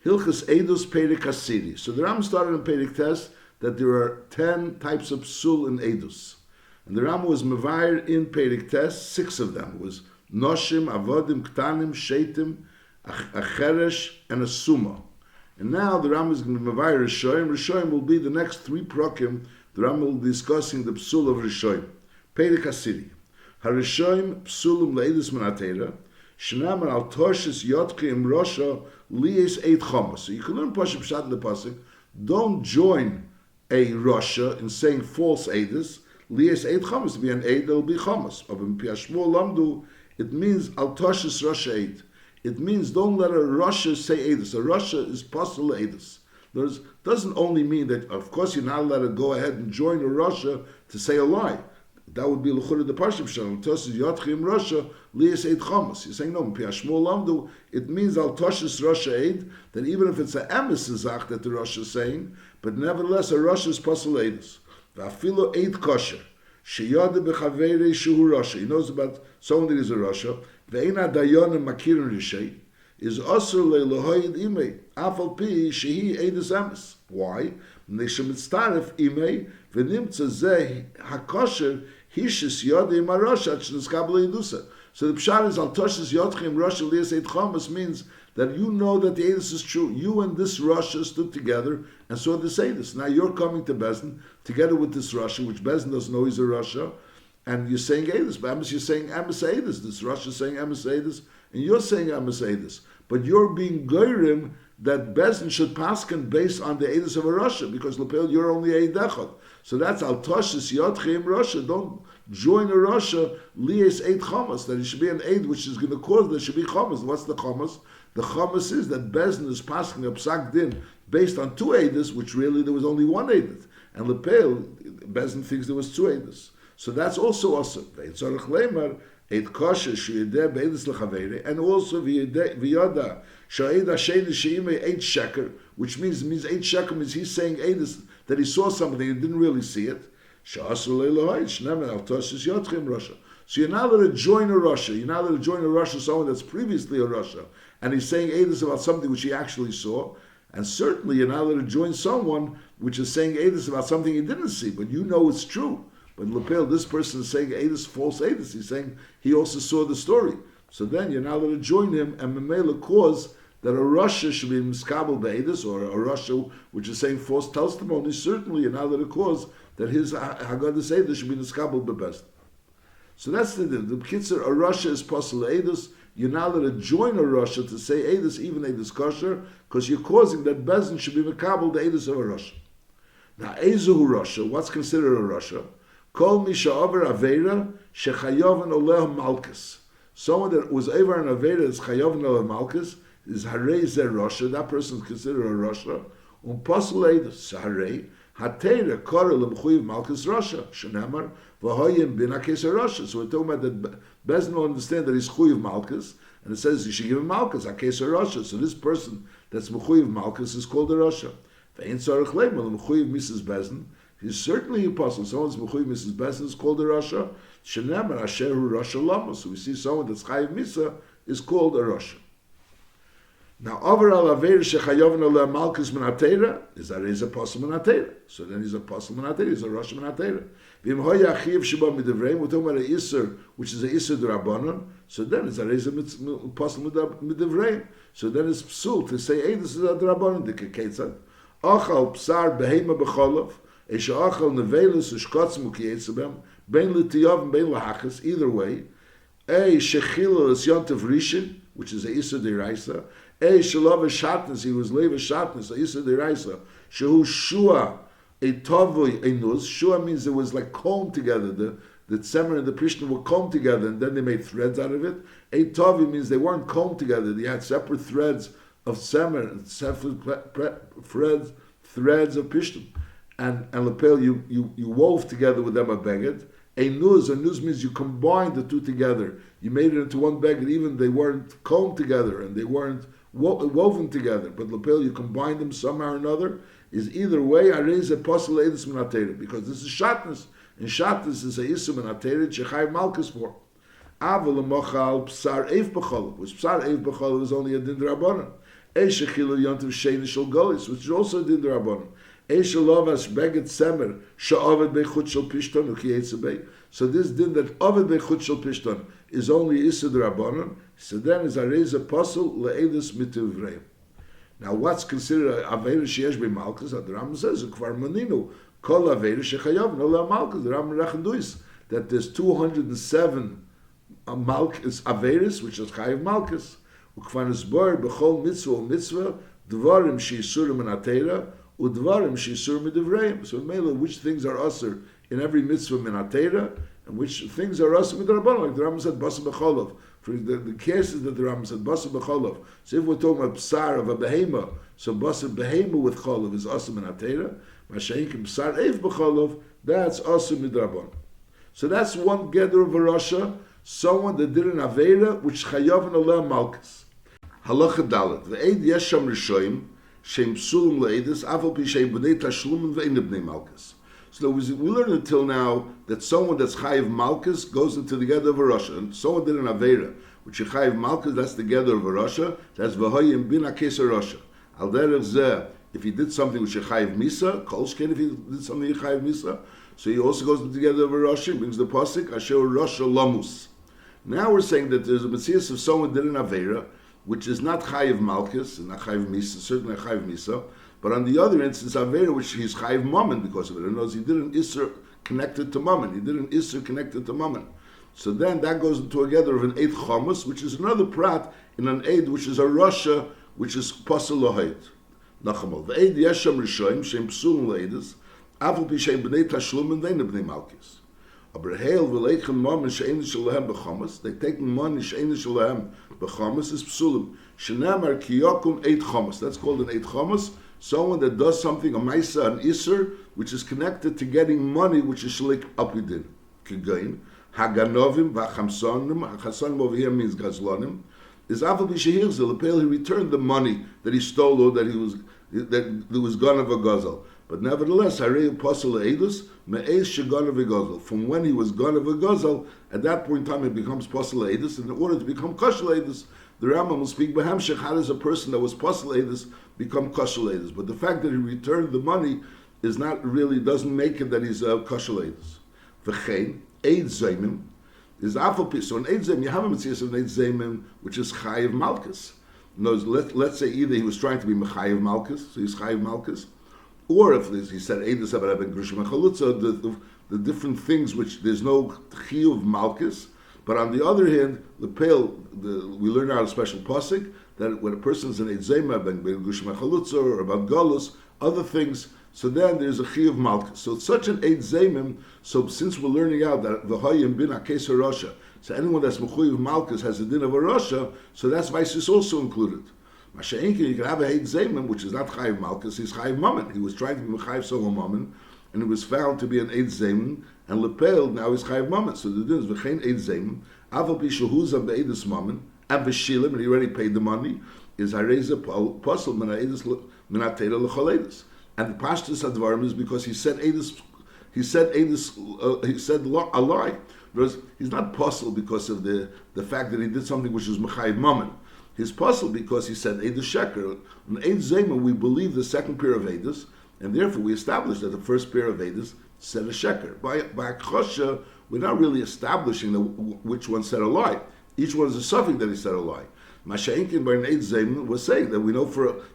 Hilchas Eidus Perik Hasiri. So the Ram started in Perik Tes that there are 10 types of psul in Eidus. And the Ram was mevayer in Perik Tes, 6 of them. It was Noshim, Avodim, Ktanim, Sheitim, Acheresh, and a Summa. And now the Ram is going to mevayer Rishoyim. Rishoyim will be the next 3 prokim. The Ram will be discussing the psul of Rishoyim. Perik Hasiri. Harishoyim psulum le'edus menatera. Shnamar al toshes yotke im rosha lies eit chomas. So you can learn Pasha Pshat in the pasuk. Don't join a rosha in saying false edus. Lies eit chomas. To be an ed, there will be chomas. But in Piashmol lamdu, it means al toshes rosha eit. It means don't let a rosha say edus. A rosha is possible edus. Doesn't only mean that, of course, you're not allowed to go ahead and join a rosha to say a lie. That would be l'chura the Parsha Pshat. Toshes yotchim Russia lias eid chamas. You're saying no. Piashmol lamdu. It means al toshes Russia eid that even if it's an emes zach that the Russia is saying, but nevertheless a Russia is possible eidus. Va'afilo eid kosher sheyade bechaveri shehu Russia. He knows about someone that is a Russia. Ve'ena dayon and makirin rishei is osur le'lohoyed imei afal pi shehi eidus emes. Why? Neshemitztaref imei v'nimtza zeh hakosher. So the pshat is al toshes yotchim Russia lias eit chamas means that you know that the Eidus is true. You and this Russia stood together and saw this Eidus. Now you're coming to Bezdin together with this Russia, which Bezdin doesn't know he's a Russia, and you're saying Eidus. But you're saying Amos Eidus. This Russia is saying Amos Eidus, and you're saying Amos Eidus. But you're being goyrim that Bezdin should paskin based on the Eidus of a Russia, because Lepel, you're only Eid Echad. So that's al toshes yotchim Russia. Don't join a Russia lies eid chamas. That it should be an aid which is going to cause there should be chamas. What's the chamas? The chamas is that Bezdin is passing a psak din based on 2 edus, which really there was only 1 edus, and Lepel Bezdin thinks there was 2 edus. So that's also awesome. Veitzorach leimar eid kosher sheyedeh beedus lechaveri, and also v'yada sha'ed hasheni sheimei eid sheker, which means eid sheker means he's saying edus that he saw something and didn't really see it. So you're not allowed to join a Russia. You're not allowed to join a Russia, someone that's previously a Russia, and he's saying edus about something which he actually saw. And certainly you're not allowed to join someone which is saying edus about something he didn't see, but you know it's true. But Lepel, this person is saying edus, false edus. He's saying he also saw the story. So then you're not allowed to join him, and memela cause that a Russia should be miskabel be'edus, or a Russia which is saying false testimony. Certainly you're not allowed to cause that his Haggadah Seder should be miskabel be'best. So that's the B'kitzur, a Russia is possible edus. You're not allowed to join a Russia to say edus, even edus kosher, because you're causing that Bezdin should be mikabel the edus of a Russia. Now, ezuhu Russia, what's considered a Russia? Kol misha over aveira shechayovan oleh malchus. Someone that was over an aveira that's chayovan oleh malchus is harei zer Russia. That person is considered a Russia. Possible edus harei. Hatera korel l'mchuyiv malchus Russia. Shenemar v'hoyim bin hakes Russia. So we're talking about that Bezdin will understand that he's chuyiv malchus, and it says you should give him malchus hakes Russia. So this person that's mchuyiv malchus is called a Russia. Ve'in tzarich leimel l'mchuyiv Mrs. Bezdin. He's certainly an apostle. Someone's mchuyiv Mrs. Bezdin is called a Russia. Shenemar asher hu Russia lama. So we see someone that's chayiv misa is called a Russia. Now, over al aveir shechayoven aleh malchus menatera is a apostle menatera. So then he's a apostle menatera. He's a Rosh menatera. V'im hoya achiv sheba midivreim. We're talking about a iser, which is a iser d'Rabbanan. So then it's a apostle midivreim. So then it's psul to say, hey, this is a d'Rabbanan. Dikeketzad achal psar behema b'cholov esha achal nevelus ushkotz mukiyetzabem bein l'tiyav and bein l'hachas. Either way, a shechila is yontav rishon, which is a iser d'iraisa. Shalava shatness, he was leva shatness, Isa deraisa. Shehu shua a tovoy a nuz. Shua means it was like combed together. The tzemer and the prishna were combed together, and then they made threads out of it. A tovi means they weren't combed together. They had separate threads of tzemer and separate threads of prishna. And lapel you wove together with them a beged. A nuz means you combined the two together. You made it into one beged, even they weren't combed together and they weren't woven together, but lapel you combine them somehow or another. Is either way I raise a apostle edus menatera, because this is shatness, and shatness is a isum menatera shechayv malchus for. Aval mochal psar eif b'chol, which psar eif b'chol is only a din d'Rabbanan. Eisha Chilul Yontiv Sheini Shel Golis, which is also Din D'Rabbanan. Eisha Lovas Beged Semer Sha'ovid Beichut Shel Pishton U'Kiyetzebei. So this Din that Ovid Beichut Shel Pishton is only Issa D'Rabbanan, so then is Areza Apostle Le'edus Mitivrei. Now what's considered Aveda Sheyesh B'Malchus? The Rambam says, Kvar Maninu, Kol Aveda Shechayav Nola Malchus, the Rambam Rechenduis, that there's 207 Malchus Averis, which is Chayav Malchus. Ukvan Esbor B'chol Mitzvah, Dvarim She'isurim in Atera, Udvarim She'isurim in Divreim. So Mela, which things are Aser in every Mitzvah min Atera, and which things are Aser with the Rabbanon, like the Rambam said, Basa B'cholov. For the cases that the Rambam said, Basa B'cholov. So if we're talking about Psar of a Behema, so Basa Behema with Cholov is Aser min Atera, Masha'inkim Psar Eif B'cholov, that's Aser min Rabbanon. So that's one gather of a Rasha, someone that did an Avera, which Chayav and Allah Malchus. Halacha Dalet. Ve'ed yesham rishoyim shem psulum le'edus afal pi shem b'nei tashlumin ve'en b'nei malchus. So we learned until now that someone that's chayiv malchus goes into the gather of a rasha, and someone did an avera which is chayiv malchus, that's the gather of a rasha. That's v'hoyim bin akes a rasha. Al derech zeh, if he did something which is chayiv misa, kolshken if he did something chayiv misa, so he also goes into the gather of a rasha. Brings the pasuk asher rasha lamus. Now we're saying that there's a mitzvah of someone did an avera, which is not Chayiv Malchus, and not Chayiv Misa, certainly Chayiv Misa, but on the other instance, Avera, which he's Chayiv Mammon because of it. In other words, he did an Isser connected to Mammon. He did an Isser connected to Mammon. So then that goes into a gather of an Eid Chomus, which is another prat in an Eid, which is a Rasha, which is Pasal Lohait. Nachamol. The Eid Yesham Rishoim, Shem Psulum Leidus, Afal Pishem B'nei Tashlum, and Veina B'nei Malchus. Aber Heil v'leichem mammon she'einu shalahem b'chamas. They take money she'einu shalahem b'chamas is psulim. Shenamar kiyokum eit chamas. That's called an eit chamas. Someone that does something, a maisa, an iser, which is connected to getting money, which is shalik apidin. Kigain haganovim v'chamsonim. Chasonim over here means gazlonim. Is afal b'shehirzel lepel. He returned the money that he stole or that he was gone of a gazal. But nevertheless, Harei Apostle Eidus, Me'ez Sheganav Egazal. From when he was Ganav Egazal, at that point in time he becomes Apostle Eidus, and in order to become Kashal Eidus, the Rambam will speak B'hamshech, how does a person that was Apostle Eidus become Kashal Eidus? But the fact that he returned the money is not really, doesn't make it that he's Kashal Eidus. V'chein, Eid Zaymim, is Afal. So in Eid Zaymim, you have a mitzvah of Eid Zaymim, which is Chayiv Malchus. Let's say either he was trying to be Mechayiv Malchus, so he's Chayiv Malchus, or if he said Eidus Abarab and Grushim and Chalutza, the different things which there's no Chiyuv Malchus, but on the other hand, we learn out a special pasuk that when a person is an Eid Zema, ben Grushim and Chalutza, or about Galus, other things, so then there's a Chiyuv Malchus. So it's such an Eid Zemim, so since we're learning out that the Hayim bin Akes Rasha, so anyone that's Mechuyev Malchus has a din of a Rasha, so that's Vices also included. Masha'inkin, you can have a Heid Zayman, which is not Chayiv Malchus, he's Chayiv Mammon. He was trying to be Chayiv Solom Mammon, and he was found to be an Eid Zayman, and Lepel, now he's Chayiv Mammon. So the din is V'chein Eid Zayman, Aval Pi Shehuzah Be'edus Mammon, and V'shilim, and he already paid the money, is Hareza Posel Minatera L'chol Eidus. And the Pashtus Advarim is because he said Eidus, he said a lie. Whereas he's not Posel because of the fact that he did something which was Mechayiv Mammon. His puzzle because he said Eidus Sheker. On Eid Zema, we believe the second pair of Eidus, and therefore we established that the first pair of Eidus said a Sheker. By Akosha, we're not really establishing which one said a lie. Each one is a suffix that he said a lie. Masha'inkin by an Eid Zema was saying that we know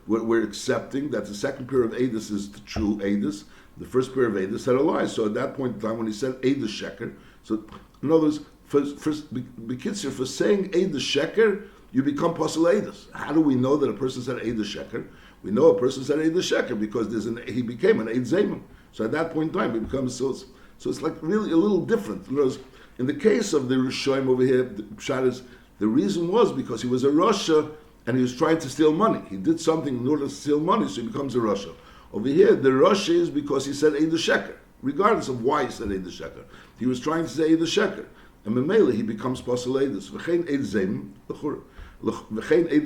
we're accepting that the second pair of Eidus is the true Eidus. The first pair of Eidus said a lie. So at that point in time, when he said Eidus Sheker, so in other words, for saying Eidus Sheker, you become Pasal Eidus. How do we know that a person said Eidus Sheker? We know a person said Eidus Sheker because he became an Eid Zayman. So at that point in time, he becomes so it's like really a little different. In the case of the Rishoim over here, the Pshat is the reason was because he was a Rasha and he was trying to steal money. He did something in order to steal money, so he becomes a Rasha. Over here, the Rasha is because he said Eidus Sheker, regardless of why he said Eidus Sheker. He was trying to say Eidus Sheker. And Memele, he becomes Pasal Eidus. V'chein Eid Zayman, V'chein Eid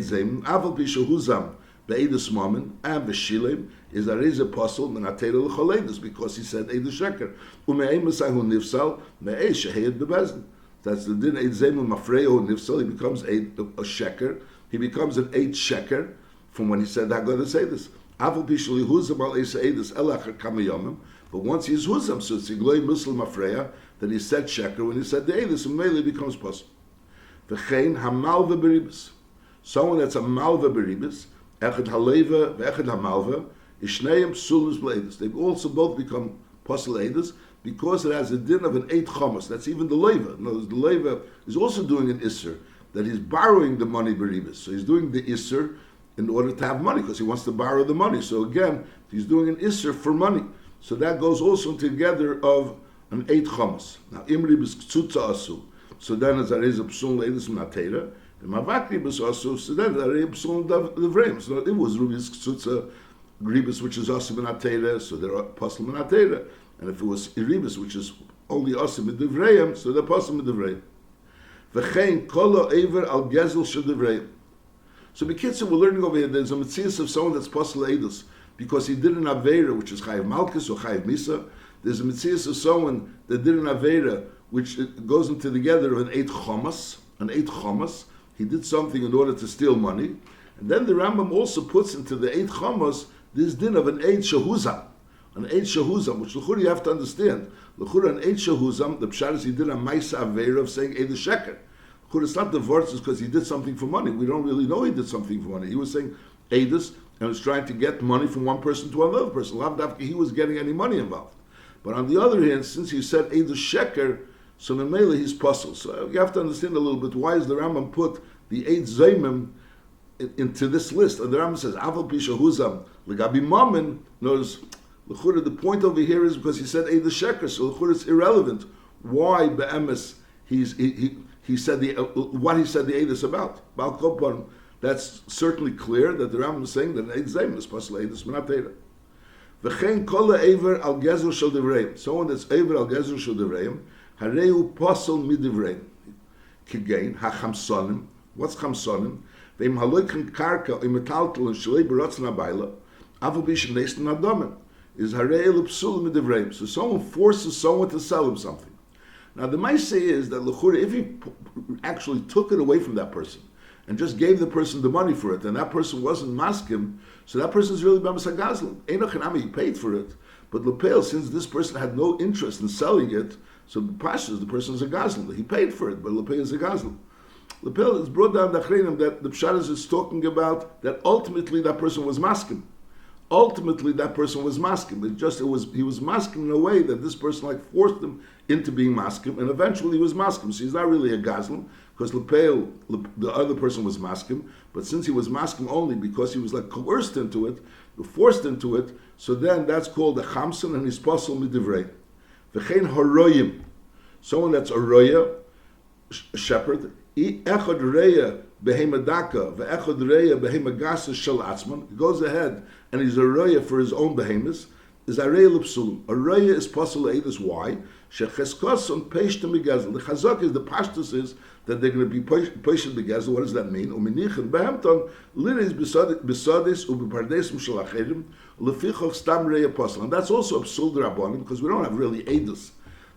Zayman, Aval Pi Shehuzam, Be'edus Mammon, and V'shilem, is a Reza Pasal, Menatera L'chol Eidus, because he said Eidus Sheker. U'me'ei Masahu Nifsal, Me'ei Shehed Bebezin. That's the din Eid Zayman Mafreyo Nifsal, he becomes a Sheker. he becomes an 8 sheker from when he said Haggadah Eidus. Aval pishli huzam al Eisa Eidus elachar kamayomim. But once he's huzam, so it's igloi muslim afreya, that he said sheker when he said the Eidus, and mainly becomes possible. V'chein hamalva beribus. Someone that's a malva beribus, echad haleva ve'echad hamalva, ishneim psulus b'leidus. They also both become possible Eidus because it has a din of an 8 chomas. That's even the leva. In other words, the leva is also doing an isser, that he's borrowing the money beribus. So he's doing the isser in order to have money because he wants to borrow the money. So again, he's doing an isser for money. So that goes also together of an 8 chomas. Now, imri b'sktzutza asu. So then as there is a psul leidus minatera, the mavakri b'sasu. So then there is a psul levrayim. So it was rubi's ktzutza gribus, which is asu minatera. So there are apostle minatera. And if it was iribus, which is only asu midivrayim, so they're apostle midivrayim. V'chein kolo eiver al gezel shedivrayim. So B'kitzur, we're learning over here, there's a metzias of someone that's possible Eidus, because he did an Aveira, which is Chayiv Malchus or Chayiv Misa. There's a metzias of someone that did an Aveira, which goes into together of an 8 chomas, He did something in order to steal money. And then the Rambam also puts into the 8 chomas this din of an 8 shahuzam. An 8 shahuzam, which l'chura you have to understand. L'chura an 8 shahuzam, the pshat is he did a Maisa Aveira of saying Eidus Sheker. It's not divorce because he did something for money. We don't really know he did something for money. He was saying Eidus and was trying to get money from one person to another person. He was getting any money involved. But on the other hand, since he said Eidus Sheker, so Memele he's puzzled. So you have to understand a little bit why is the Rambam put the 8 Zaymim into this list. And the Rambam says, Aval Pisha Huzam, Legabi Mammon, knows, the point over here is because he said Eidus Sheker, so it's irrelevant. Why Be'emes he said what he said the Eidus about. Bal Kopon, that's certainly clear that the Rambam is saying that Eid Zaym is possible Eidus Menatera. V'chein kol ha'ever al gezer shel devreim. Someone that's ever al gezer shel devreim, hareu posel midivreim. Kigain ha'chamsonim. What's chamsonim? Ve'im haloichen karka im metaltel and shalei beratzon habayla, avu b'ishem neisten adomen. Is harei l'psul midivreim. So someone forces someone to sell him something. Now the Maaseh is that l'chura, if he actually took it away from that person and just gave the person the money for it, and that person wasn't maskim, so that person is really b'amas hagazlim. Einochanami, he paid for it, but l'peil, since this person had no interest in selling it, so pashas, the person is a gazlim. He paid for it, but l'peil is a gazlim. L'peil is brought down the achreinim that the pshat is talking about that ultimately that person was maskim. Ultimately, that person was maskim. He was maskim in a way that this person forced him into being maskim, and eventually he was maskim. So he's not really a gazlan, because Lepeil, the other person was maskim, but since he was maskim only because he was coerced into it, forced into it, so then that's called a chamson, and he's posel midivrei. V'chein haroyim, someone that's a roya, a shepherd, echad reya behemadaka, ve'echad reya behemagasa shel atzman. He goes ahead and he's a roya for his own behemoths. Is a reya l'psulim. A roya is possible Eidus. Why? Shecheskos peishtem begezel. The chazak is, the pashtus is that they're going to be peishtem begezel. What does that mean? U'minichem behemton liris besadis u'bepardesim shel acherim lefichoch stam reya possible. And that's also a psul d'rabbanim because we don't have really Eidus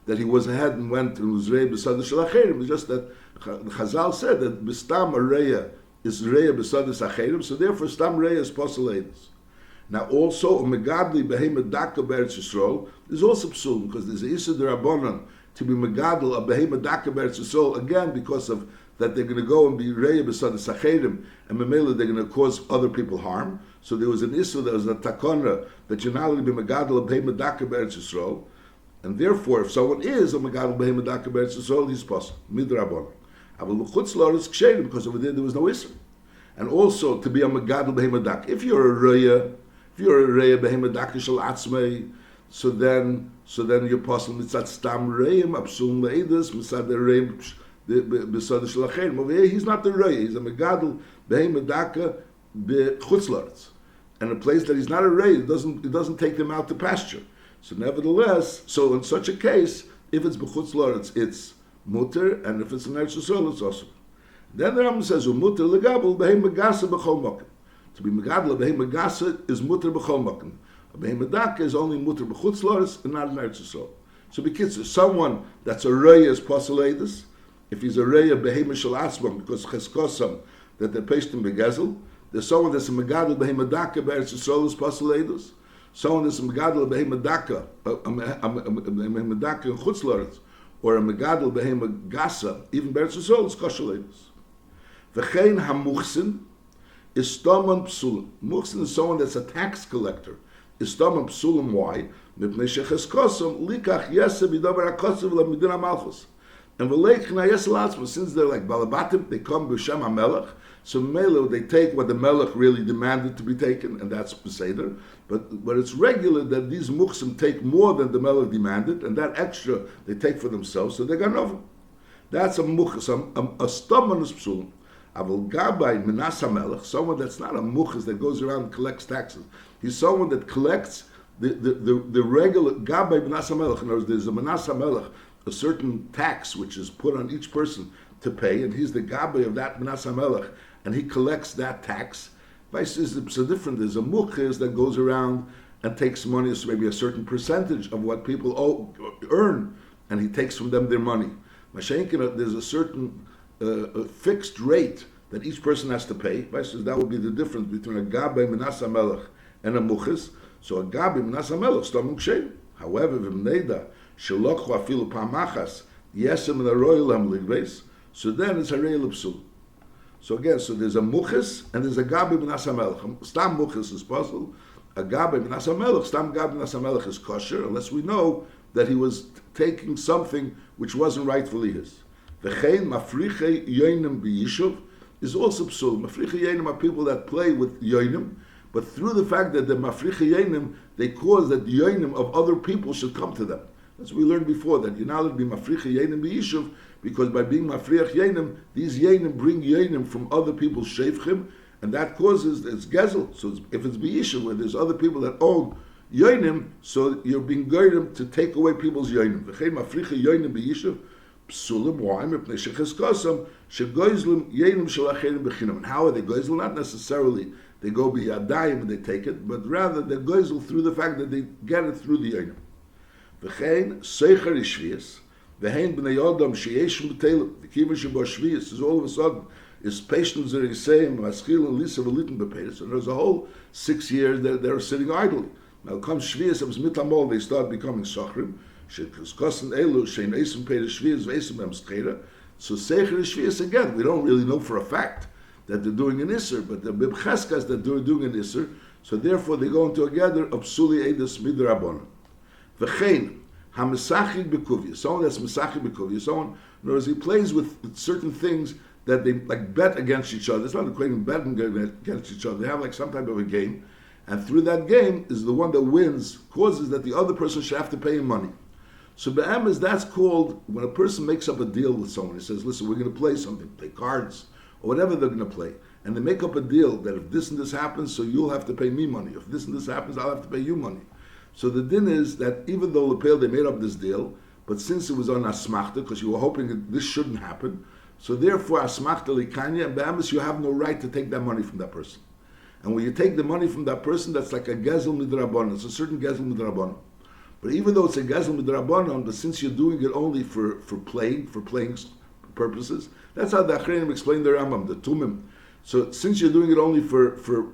that he was ahead and went and was reya besadis shel acherim. It's just that the Chazal said that bestam a reya is reya besadis acherim, so therefore stam reya is possible Eidus. Now also, a megadli behemoth daka beretz Yisrael is also psul because there's a issur d'rabbanan to be megadl a behemoth daka beretz Yisrael again because of that they're going to go and be reya b'sadis acherim and memela they're going to cause other people harm. So there was an issur, there was a takana that you're not allowed to be megadl a behemoth daka beretz Yisrael, and therefore if someone is a megadl behemoth daka beretz Yisrael, he's possible midrabbanan. Avol l'chutz la'aretz ksherim because over there was no issur, and also to be a megadl behemoth daka. If you're a reya behemoth daka shel atzmei, so then you're possible mitzat stam reim absum leidus mitzat the reim besad shel acherim. Over here he's not the reim, he's a megadl behemoth daka bechutz la'aretz, and a place that he's not a reim, it doesn't take them out to pasture. So nevertheless, so in such a case, if it's bechutz la'aretz, it's mutter, and if it's in Eretz Yisrael, it's also. Then the Rambam says, mutter legabel behemoth gasa b'chol makom. To be megadla behemoth gasa is mutter b'chol makom. A behemoth daka is only mutter b'chutz la'aretz and not in Eretz Yisrael. So b'kitzur, someone that's a reya is posel Eidus. If he's a reya behemoth shel atzmam because cheskosam that they're peshtim begezel. There's someone that's a megadol behemadaka be'eretz Yisrael is pasul Eidus. Someone that's a megadol behemadaka, a megadol in chutz la'aretz, or a megadol behemagasa, even be'eretz Yisrael is kosher Eidus. V'chein hamuchsin is stomon psulim. Muchsin is someone that's a tax collector. Is stomon psulim. Why? Mipnei shecheskosom likach yeseh b'davar hakosav l'medina malchus. And since they're like balabatim, they come b'shem hamelech. So Melo, they take what the melech really demanded to be taken, and that's beseder. But it's regular that these muchsim take more than the melech demanded, and that extra they take for themselves, so they got over. That's a muchs, a stubbornness psulim. Avol gabay minas hamelech, someone that's not a muchs that goes around and collects taxes. He's someone that collects the regular gabay minas hamelech. In other words, there's a minas hamelech, a certain tax which is put on each person to pay, and he's the gabay of that minas hamelech, and he collects that tax. Vice is so different. There's a muchis that goes around and takes money, so maybe a certain percentage of what people earn, and he takes from them their money. Mashenkin, there's a certain fixed rate that each person has to pay. Vice that would be the difference between a gabay minas hamelech and a muchis. So a gabay minas hamelech stam mukshem. However, v'mneida shelokhu afilu pamachas yesem l'roilam ligbeis. So then it's a reil psul. So again, so there's a muchis and there's a gabi minas hamelech. Stam muchis is possible. A gabi minas hamelech, stam gabi minas hamelech is kosher, unless we know that he was taking something which wasn't rightfully his. V'chein mafriche yoinim b'yishuv is also psul. Mafriche yoinim are people that play with yoinim, but through the fact that the mafriche yoinim, they cause that the yoinim of other people should come to them. As we learned before, that you're not allowed to be mafriche yoinim b'yishuv, because by being mafriach yenim, these yenim bring yenim from other people's shevchim, and that causes, it's gezel. So if it's b'yishuv, where there's other people that own yenim, so you're being goyim to take away people's yenim. V'chein mafriach yenim b'yishuv, psulim, why? Mipnei shecheskosam, shegoizlim yenim shelacherim b'chinam. And how are they goizel? Not necessarily they go b'yadayim and they take it, but rather they goizel through the fact that they get it through the yenim. V'chein seicher ishvias, the hand b'nei Adam sheyesh b'telim. The kiva shebo shvius is all of a sudden is patience that he's saying maschil and lisa v'litin b'peiris. And there's a whole 6 years that they're sitting idly. Now comes shvius, comes mitamol, they start becoming sochrim. Shekosten elu shein esim peiris shvius v'esim em skera. So secher is shvius again. We don't really know for a fact that they're doing an isser, but the bibcheskas that they're doing an isser. So therefore they go into together of psuli Eidus midrabanan. V'chein. HaMesachik B'Kuvya, someone that's Mesachik B'Kuvya, someone, in other words, he plays with certain things that they like bet against each other. It's not equating betting against each other. They have like some type of a game, and through that game is the one that wins, causes that the other person should have to pay him money. So Be'emes, that's called, when a person makes up a deal with someone, he says, listen, we're going to play something, play cards, or whatever they're going to play, and they make up a deal that if this and this happens, so you'll have to pay me money. If this and this happens, I'll have to pay you money. So the din is that even though Lepel, they made up this deal, but since it was on Asmachta, because you were hoping that this shouldn't happen, so therefore Asmachta Likanya, and Be'emes, you have no right to take that money from that person. And when you take the money from that person, that's like a Gezel Midrabanan. It's a certain Gezel Midrabanan. But even though it's a Gezel Midrabanan, but since you're doing it only for playing purposes, that's how the Achreinim explained the Rambam, the Tumim. So since you're doing it only for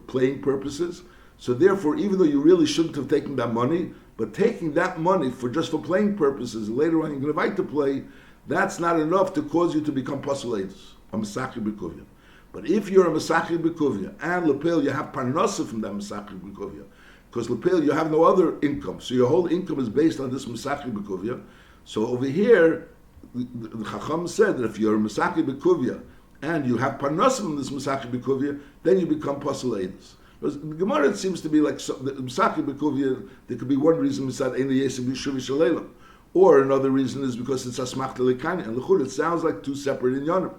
playing purposes, so therefore, even though you really shouldn't have taken that money, but taking that money for playing purposes, later on you're going to invite to play, that's not enough to cause you to become Pasul Eidus, a Mesachik B'Kuvya. But if you're a Mesachik B'Kuvya, and Lepel, you have Parnasa from that Mesachik B'Kuvya, because Lepel, you have no other income, so your whole income is based on this Mesachik B'Kuvya. So over here, the Chacham said that if you're a Mesachik B'Kuvya, and you have Parnasa from this Mesachik B'Kuvya, then you become Pasul Eidus. The Gemara, it seems to be like Mesachik B'Kuvya. There could be one reason beside Ein Yesem Yishuv Shaleilam, or another reason is because it's Asmachta Lekanya. And L'chud, it sounds like two separate inyanim.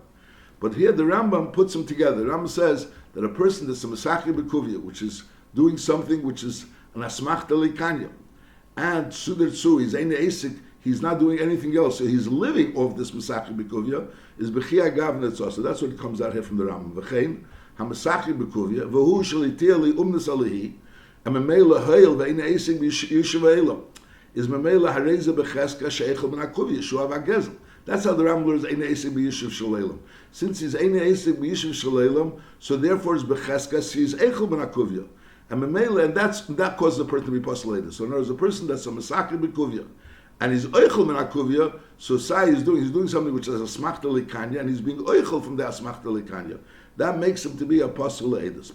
But here the Rambam puts them together. The Rambam says that a person that's a Mesachik B'Kuvya, which is doing something which is an Asmachta Lekanya, and Sudar Tzu, he's Ein Esik, he's not doing anything else, so he's living off this Mesachik B'Kuvya, is B'chia Gav Netzah. So that's what comes out here from the Rambam. V'chein HaMesachik B'Kuvya, v'hu shalitir li umnes alihi, and memela hayil ve'in eisig yishuv elam, is memela hareza b'cheska she'echel ben HaKuvya, shuav HaGezel. That's how the Ram learns Ein Esek B'Yishuv Shalelim. Since he's Ein Esek B'Yishuv Shalelim, so therefore his Becheskas, he's Eichel Ben HaKuvya. And Memele, and that causes the person to be postulated. So in other words, a person that's a Masakir B'Kuvya, and he's Eichel Ben HaKuvya, so Sai he's doing something which is a Smachta Likanya, and he's being Eichel from the Smachta Likanya. That makes him to be a Apostle Eidus.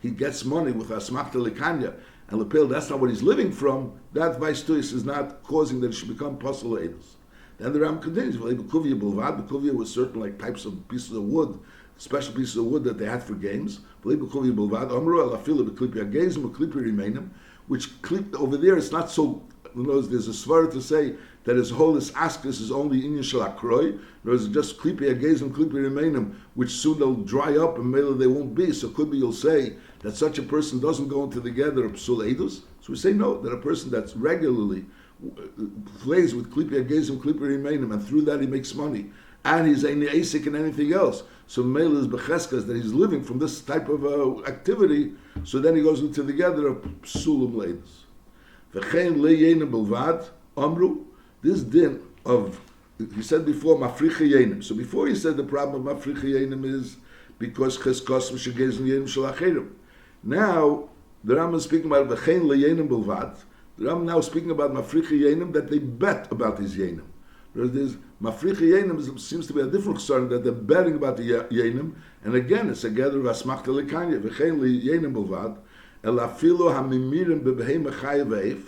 He gets money with a Smachta Likanya, and Lepel, that's not what he's living from. That Vaistuis is not causing that he should become Apostle Eidus. Then the Ram continues, Bekuvia was certain like types of pieces of wood, special pieces of wood that they had for games. Which over there it's not so. There's a svara to say that his holis askus is only inyan shel akroi. There's just klipi agezim, klipi remainim, which soon they'll dry up and maybe they won't be. So could be you'll say that such a person doesn't go into the gather of psul eidus. So we say no, that a person that's regularly plays with klipi agezim, klipi remainim, and through that he makes money, and he's any asik and anything else. So Mela is becheskas that he's living from this type of activity. So then he goes into the gather of psulim leidus. V'chein leyenim belvad amru. This din of, he said before mafricha yenim. So before he said the problem of mafricha yenim is because cheskos v'shegezim yenim shalacherim. Now the Ram is speaking about v'chein leyenim belvad. The Ram now speaking about mafricha yenim that they bet about these yenim. There's mafricha yenim seems to be a different concern that they're betting about the yenim, and again it's a gather of asmachta lekanya v'chein leyenim belvad. Elafilo hamimirim bebehem chayav.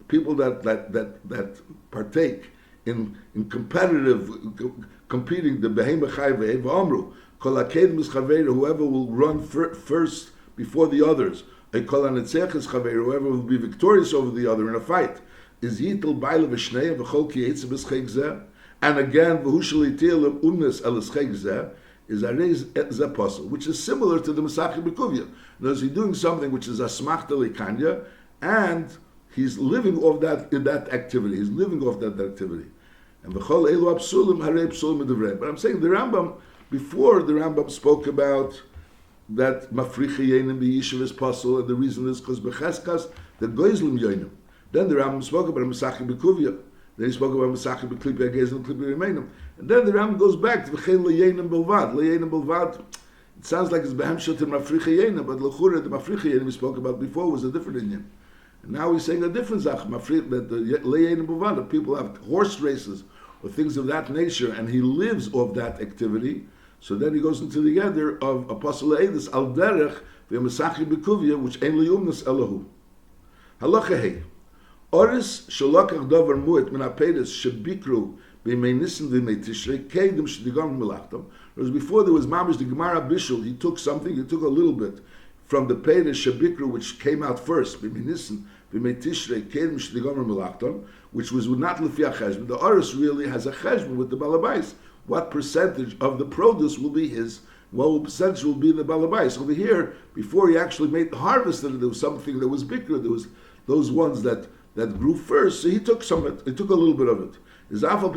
People that partake in competitive competing the behem chayav amru kol haked mischaver, whoever will run first before the others, a kol hanetzech is chaver, whoever will be victorious over the other in a fight, is yitel baile v'shnei v'chol ki yetz b'scheg zeh, and again v'hu shalitil umnes el scheg zeh, is Arez Apostle, which is similar to the Masachim B'Kuvya. He's doing something which is a Smachta Likanya, and he's living off that in that activity. He's living off that activity. And V'chol Elu Absulim Harei Psulim Edevrei. But I'm saying the Rambam, before the Rambam spoke about that Mafricha Yenim B'Yishuv is Apostle, and the reason is because B'Cheskas, the Goizlim Yenim. Then the Rambam spoke about Masachim B'Kuvya. Then he spoke about Masachim B'Klipi Agezim and Klipi Remainim. And then the Ram goes back to V'chein Leyenim Belvad. Leyenim Belvad, it sounds like it's Behemshot and Mafricha Yenim, but L'chura, the Mafricha Yenim we spoke about before was a different Indian. And now he's saying a different Zach, that the Leyenim Belvad, that people have horse races or things of that nature, and he lives off that activity. So then he goes into the gather of Apostle Eidus, Al Derech, V'Masachim B'Kuvya, which Ein Liyumnas Elahu. Halacha Hei. Oris shalakach davar muet min hapedes shebikru b'mei nissen v'mei tishrei kedim sh'digam melachtam. Whereas before there was mamish the Gemara Bishul, he took a little bit from the pedes shebikru which came out first b'mei nissen v'mei tishrei kedim sh'digam melachtam, which was not lefi cheshbon. The Oris really has a cheshbon with the balabais. What percentage of the produce will be his? What percentage will be the balabais? Over here, before he actually made the harvest, there was something that was bikru. There was those ones that grew first, so he took some of it, he took a little bit of it. And Lepel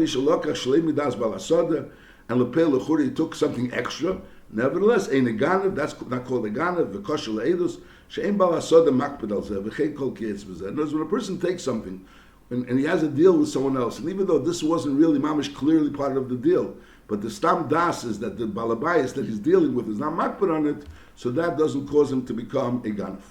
Lechuri, he took something extra. Nevertheless, ein ganav, that's not called a ganav, v'koshel eidus, she'en bal hasoda makpid al zeh, v'chein kol kietz b'zeh. In other words, when a person takes something, and he has a deal with someone else, and even though this wasn't really mamish clearly part of the deal, but the stam das is that the balabayas that he's dealing with is not makpid on it, so that doesn't cause him to become a ganav.